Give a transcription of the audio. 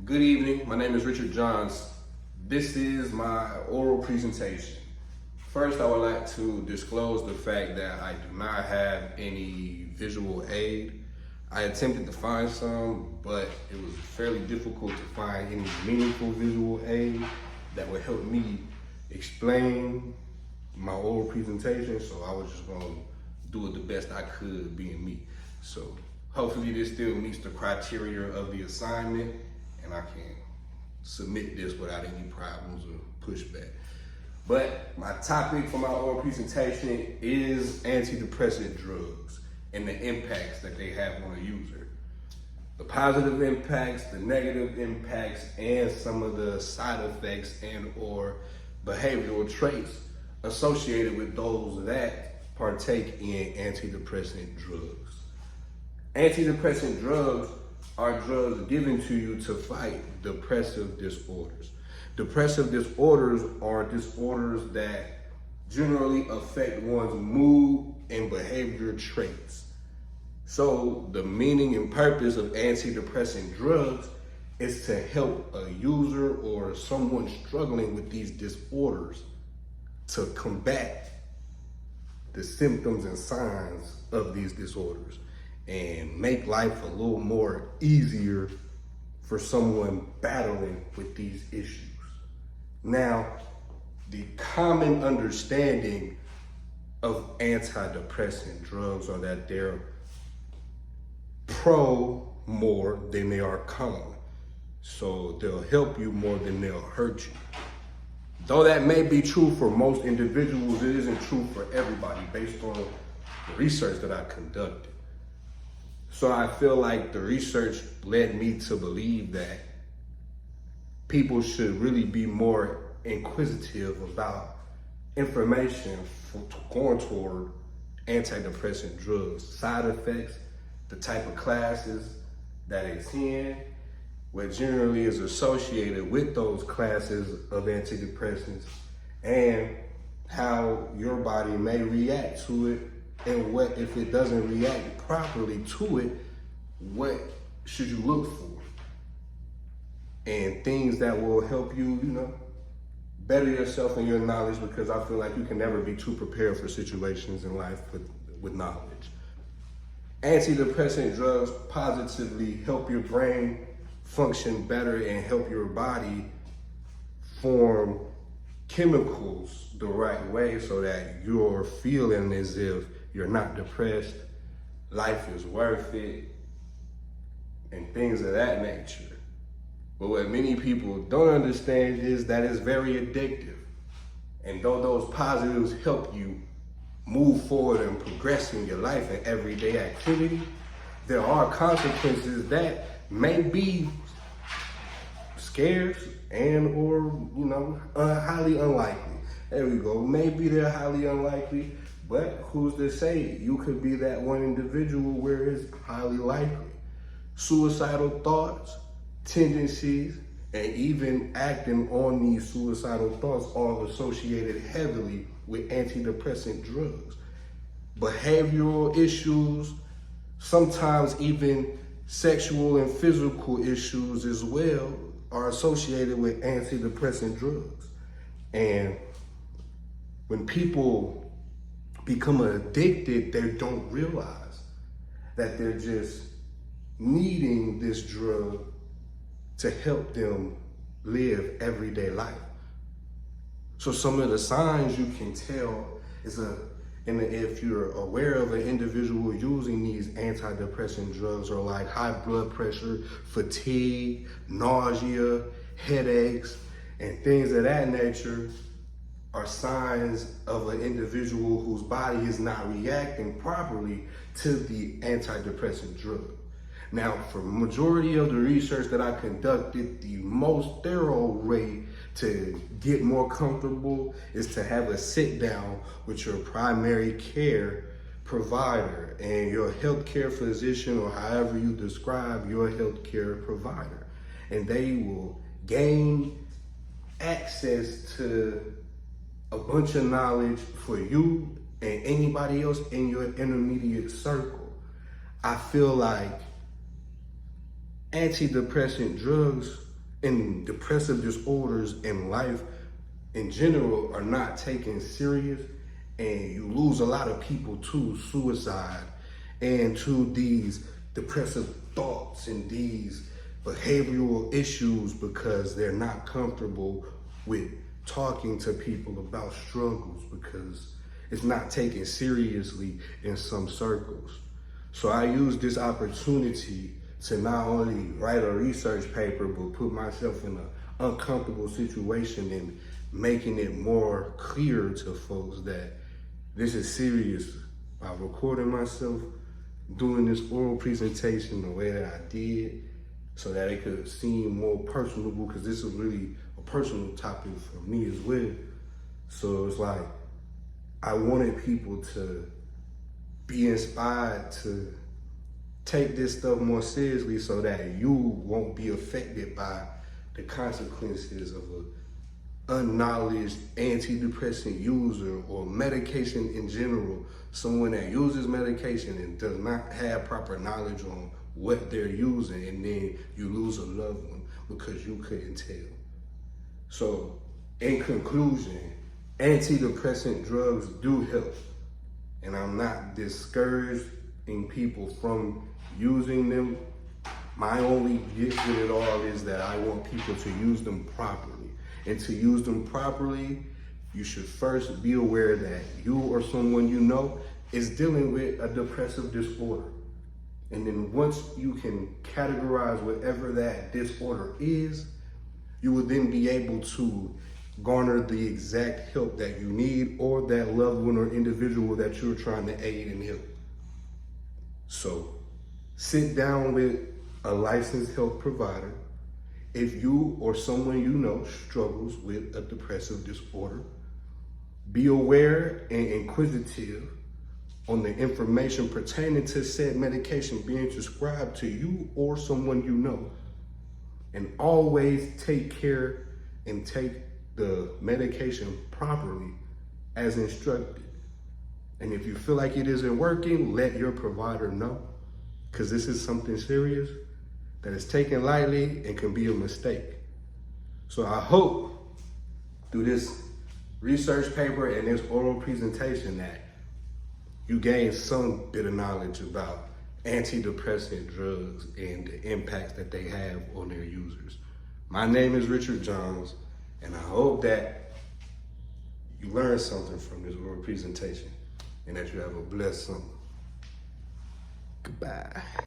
Good evening, my name is Richard Johns. This is my oral presentation. First, I would like to disclose the fact that I do not have any visual aid. I attempted to find some, but it was fairly difficult to find any meaningful visual aid that would help me explain my oral presentation, so I was just gonna do it the best I could being me. So hopefully this still meets the criteria of the assignment and I can submit this without any problems or pushback. But my topic for my oral presentation is antidepressant drugs and the impacts that they have on a user. The positive impacts, the negative impacts, and some of the side effects and or behavioral traits associated with those that partake in antidepressant drugs. Antidepressant drugs are drugs given to you to fight depressive disorders. Depressive disorders are disorders that generally affect one's mood and behavior traits. So the meaning and purpose of antidepressant drugs is to help a user or someone struggling with these disorders to combat the symptoms and signs of these disorders and make life a little more easier for someone battling with these issues. Now, the common understanding of antidepressant drugs are that they're pro more than they are con. So they'll help you more than they'll hurt you. Though that may be true for most individuals, it isn't true for everybody based on the research that I conducted. So I feel like the research led me to believe that people should really be more inquisitive about information going toward antidepressant drugs, side effects, the type of classes that it's in, what generally is associated with those classes of antidepressants, and how your body may react to it, and what if it doesn't react properly to it, what should you look for? And things that will help you, better yourself and your knowledge, because I feel like you can never be too prepared for situations in life with knowledge. Antidepressant drugs positively help your brain function better and help your body form chemicals the right way so that you're feeling as if you're not depressed, life is worth it, and things of that nature. But what many people don't understand is that it's very addictive. And though those positives help you move forward and progress in your life and everyday activity, there are consequences that may be scarce and or, highly unlikely. There we go. Maybe they're highly unlikely, but who's to say? You could be that one individual where it's highly likely. Suicidal thoughts, tendencies, and even acting on these suicidal thoughts are associated heavily with antidepressant drugs. Behavioral issues, sometimes even sexual and physical issues as well, are associated with antidepressant drugs. And when people become addicted, they don't realize that they're just needing this drug to help them live everyday life. So some of the signs you can tell is if you're aware of an individual using these antidepressant drugs are like high blood pressure, fatigue, nausea, headaches, and things of that nature are signs of an individual whose body is not reacting properly to the antidepressant drug. Now, for majority of the research that I conducted, the most thorough way to get more comfortable is to have a sit down with your primary care provider and your healthcare physician, or however you describe your healthcare provider. And they will gain access to a bunch of knowledge for you and anybody else in your intermediate circle. I feel like antidepressant drugs and depressive disorders in life in general are not taken serious, and you lose a lot of people to suicide and to these depressive thoughts and these behavioral issues because they're not comfortable with talking to people about struggles because it's not taken seriously in some circles. So I use this opportunity to not only write a research paper, but put myself in an uncomfortable situation and making it more clear to folks that this is serious by recording myself, doing this oral presentation the way that I did so that it could seem more personable because this is really a personal topic for me as well. So it's like, I wanted people to be inspired to take this stuff more seriously so that you won't be affected by the consequences of an unknowledged antidepressant user or medication in general, someone that uses medication and does not have proper knowledge on what they're using, and then you lose a loved one because you couldn't tell. So in conclusion, antidepressant drugs do help, and I'm not discouraging people from using them. My only gift with it all is that I want people to use them properly. And to use them properly, you should first be aware that you or someone you know is dealing with a depressive disorder. And then once you can categorize whatever that disorder is, you will then be able to garner the exact help that you need or that loved one or individual that you're trying to aid and help. So sit down with a licensed health provider. If you or someone you know struggles with a depressive disorder, be aware and inquisitive on the information pertaining to said medication being prescribed to you or someone you know. And always take care and take the medication properly as instructed. And if you feel like it isn't working, let your provider know, because this is something serious that is taken lightly and can be a mistake. So I hope through this research paper and this oral presentation that you gain some bit of knowledge about antidepressant drugs and the impacts that they have on their users. My name is Richard Johns, and I hope that you learned something from this oral presentation and that you have a blessed summer. Goodbye.